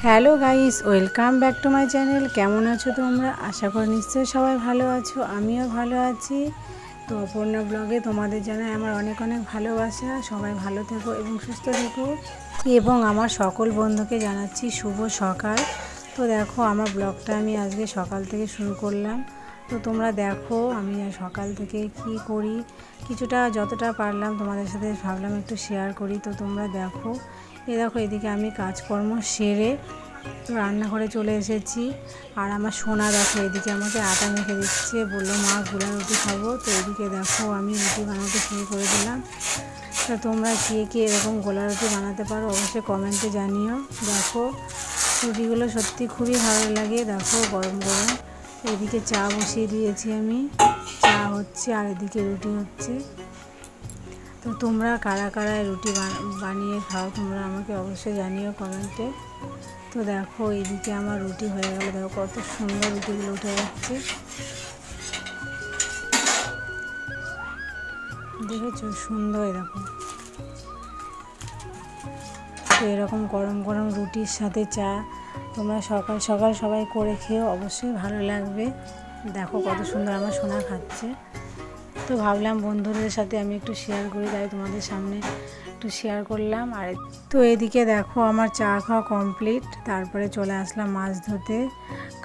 Hello guys, welcome back to my channel. কেমন আছো তোমরা? আশা করি নিশ্চয়ই সবাই ভালো আছো, আমিও ভালো আছি। তো অপর্ণা ব্লগে তোমাদের জানাই আমার অনেক অনেক ভালোবাসা। সবাই ভালো থেকো এবং সুস্থ থেকো, এবং আমার সকল বন্ধুকে জানাচ্ছি শুভ সকাল। তো দেখো, আমার ব্লগটা আমি আজকে সকাল থেকে শুরু করলাম। তো তোমরা দেখো আমি সকাল থেকে কি করি, কিছুটা যতটা পারলাম তোমাদের সাথে ভাবলাম একটু শেয়ার করি। তো তোমরা দেখো, দেখো এদিকে আমি কাজকর্ম সেরে তো রান্নাঘরে চলে এসেছি। আর আমার সোনা দেখো এদিকে আমাকে আটা মেখে দিচ্ছে, বললো মা গুঁড়া রুটি খাবো। তো এদিকে দেখো আমি রুটি বানাতে শুরু করে দিলাম। তো তোমরা কে এরকম গোলা রুটি বানাতে পারো অবশ্যই কমেন্টে জানিও। দেখো রুটিগুলো সত্যি খুবই ভালো লাগে। দেখো গরম গরম এদিকে চা বসিয়ে দিয়েছি আমি, চা হচ্ছে আর এদিকে রুটি হচ্ছে। তো তোমরা কারা কারা রুটি বানিয়ে খাও তোমরা আমাকে অবশ্যই জানিও কমেন্টে। তো দেখো এইদিকে আমার রুটি হয়ে গেল, দেখো কত সুন্দর রুটিগুলো উঠে যাচ্ছে, দেখেছো সুন্দর এরকম। তো এরকম গরম গরম রুটির সাথে চা তোমরা সকাল সকাল সবাই করে খেও, অবশ্যই ভালো লাগবে। দেখো কত সুন্দর আমার সোনা খাচ্ছে। তো ভাবলাম বন্ধুদের সাথে আমি একটু শেয়ার করি, তাই তোমাদের সামনে একটু শেয়ার করলাম। আর তো এদিকে দেখো আমার চা খাওয়া কমপ্লিট, তারপরে চলে আসলাম মাছ ধুতে,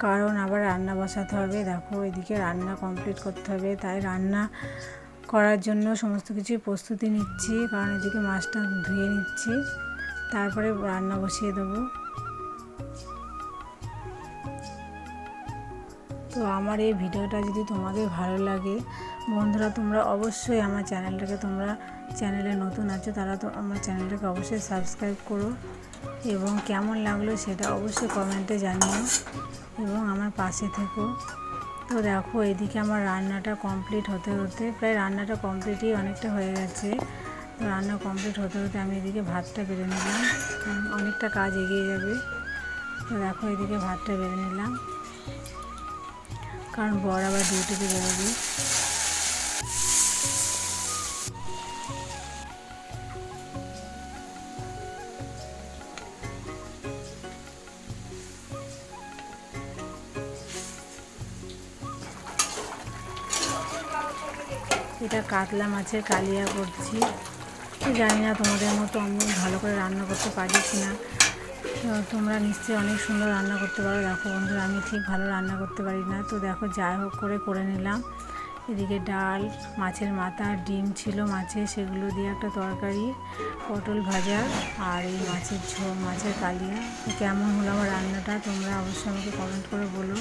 কারণ আবার রান্না বসাতে হবে। দেখো এদিকে রান্না কমপ্লিট করতে হবে, তাই রান্না করার জন্য সমস্ত কিছু প্রস্তুতি নিচ্ছি। কারণ এদিকে মাছটা ধুয়ে নিচ্ছি, তারপরে রান্না বসিয়ে দেবো। তো আমার এই ভিডিওটা যদি তোমাদের ভালো লাগে বন্ধুরা, তোমরা অবশ্যই আমার চ্যানেলটাকে, তোমরা চ্যানেলে নতুন আছো তারা তো আমার চ্যানেলটাকে অবশ্যই সাবস্ক্রাইব করো, এবং কেমন লাগলো সেটা অবশ্যই কমেন্টে জানিও, এবং আমার পাশে থেকো। তো দেখো এদিকে আমার রান্নাটা কমপ্লিট হতে হতে, প্রায় রান্নাটা কমপ্লিটই অনেকটা হয়ে গেছে। তো রান্না কমপ্লিট হতে হতে আমি এদিকে ভাতটা বেড়ে নিলাম, অনেকটা কাজ এগিয়ে যাবে। তো দেখো এদিকে ভাতটা বেড়ে নিলাম, কারণ বর আবার ডিউটিতে বেরোবে। এটা কাতলা মাছের কালিয়া করছি। জানি না তোমাদের মতো আমি ভালো করে রান্না করতে পারি কি না, তোমরা নিশ্চয়ই অনেক সুন্দর রান্না করতে পারো। দেখো বন্ধুরা আমি ঠিক ভালো রান্না করতে পারি না, তো দেখো যাই হোক করে নিলাম। এদিকে ডাল, মাছের মাথা, ডিম ছিল মাছের, সেগুলো দিয়ে একটা তরকারি, পটল ভাজা, আর এই মাছের ঝোল, মাছের কালিয়া। তো কেমন হলো আমার রান্নাটা তোমরা অবশ্যই আমাকে কমেন্ট করে বলো।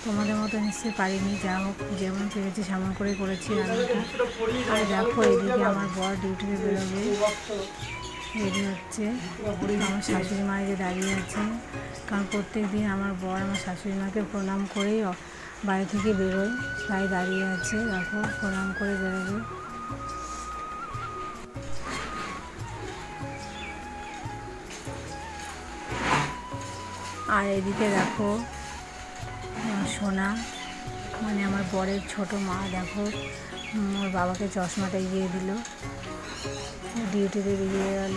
তোমাদের মতো নিশ্চয়ই পারিনি, যা হোক যেমন পেরেছি সেমন করে করেছি রান্নাটা। আর দেখো এদিকে আমার বর ডিউটিতে বেরোবে, রেডি হচ্ছে। আমার শাশুড়ি মা যে দাঁড়িয়ে আছে, কারণ প্রত্যেক দিন আমার বর আমার শাশুড়ি মাকে প্রণাম করেই বাড়ি থেকে বেরোয়, তাই দাঁড়িয়ে আছে। দেখো প্রণাম করে বেরোবে। আর এদিকে দেখো সোনা, মানে আমার বরের ছোট মা, দেখো ওর বাবাকে চশমাটা এগিয়ে দিল, ডিউটিতে বেরিয়ে গেল।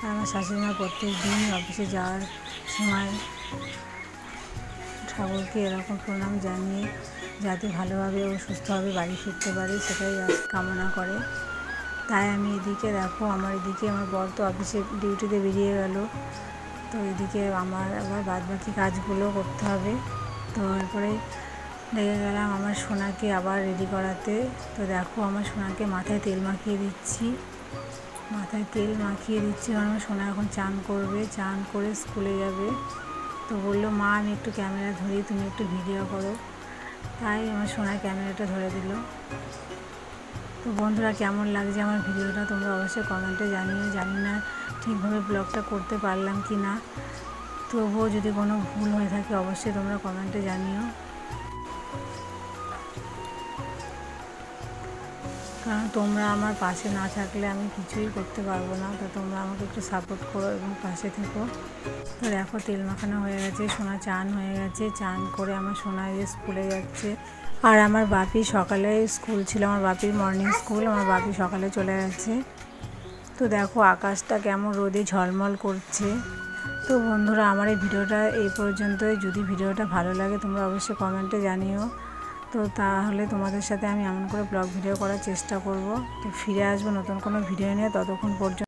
আর আমার শাশুড়ি মা প্রত্যেক দিন অফিসে যাওয়ার সময় ঠাকুরকে এরকম প্রণাম জানিয়ে যাতে ভালোভাবে ও সুস্থভাবে বাড়ি ফিরতে পারে সেটাই কামনা করে। তাই আমি এদিকে দেখো, আমার এদিকে আমার বর তো অফিসে ডিউটিতে বেরিয়ে গেল, তো এদিকে আমার আবার বাদবাকি কাজগুলো করতে হবে। তো এরপরে লেগে গেলাম আমার সোনাকে আবার রেডি করাতে। তো দেখো আমার সোনাকে মাথায় তেল মাখিয়ে দিচ্ছি, কারণ আমার সোনা এখন চান করবে, চান করে স্কুলে যাবে। তো বললো মা আমি একটু ক্যামেরা ধরি, তুমি একটু ভিডিও করো, তাই আমার সোনা ক্যামেরাটা ধরে দিল। তো বন্ধুরা কেমন লাগছে আমার ভিডিওটা তোমরা অবশ্যই কমেন্টে জানিও। জানি না ঠিকভাবে ব্লগটা করতে পারলাম কি না, তবুও যদি কোনো ভুল হয়ে থাকে অবশ্যই তোমরা কমেন্টে জানিও, কারণ তোমরা আমার পাশে না থাকলে আমি কিছুই করতে পারবো না। তো তোমরা আমাকে একটু সাপোর্ট করো এবং পাশে থেকো। তো দেখো তেল মাখানো হয়ে গেছে, সোনা চান হয়ে গেছে, চান করে আমার সোনা স্কুলে যাচ্ছে। আর আমার বাপি সকালে স্কুল ছিল, আমার বাপির মর্নিং স্কুল, আমার বাপি সকালে চলে গেছে। তো দেখো আকাশটা কেমন রোদে ঝলমল করছে। তো বন্ধুরা আমার এই ভিডিওটা এই পর্যন্তই। যদি ভিডিওটা ভালো লাগে তোমরা অবশ্যই কমেন্টে জানিও। তো তাহলে তোমাদের সাথে আমি এমন করে ব্লগ ভিডিও করার চেষ্টা করব। তো ফিরে আসবো নতুন কোনো ভিডিও নিয়ে, ততক্ষণ পর্যন্ত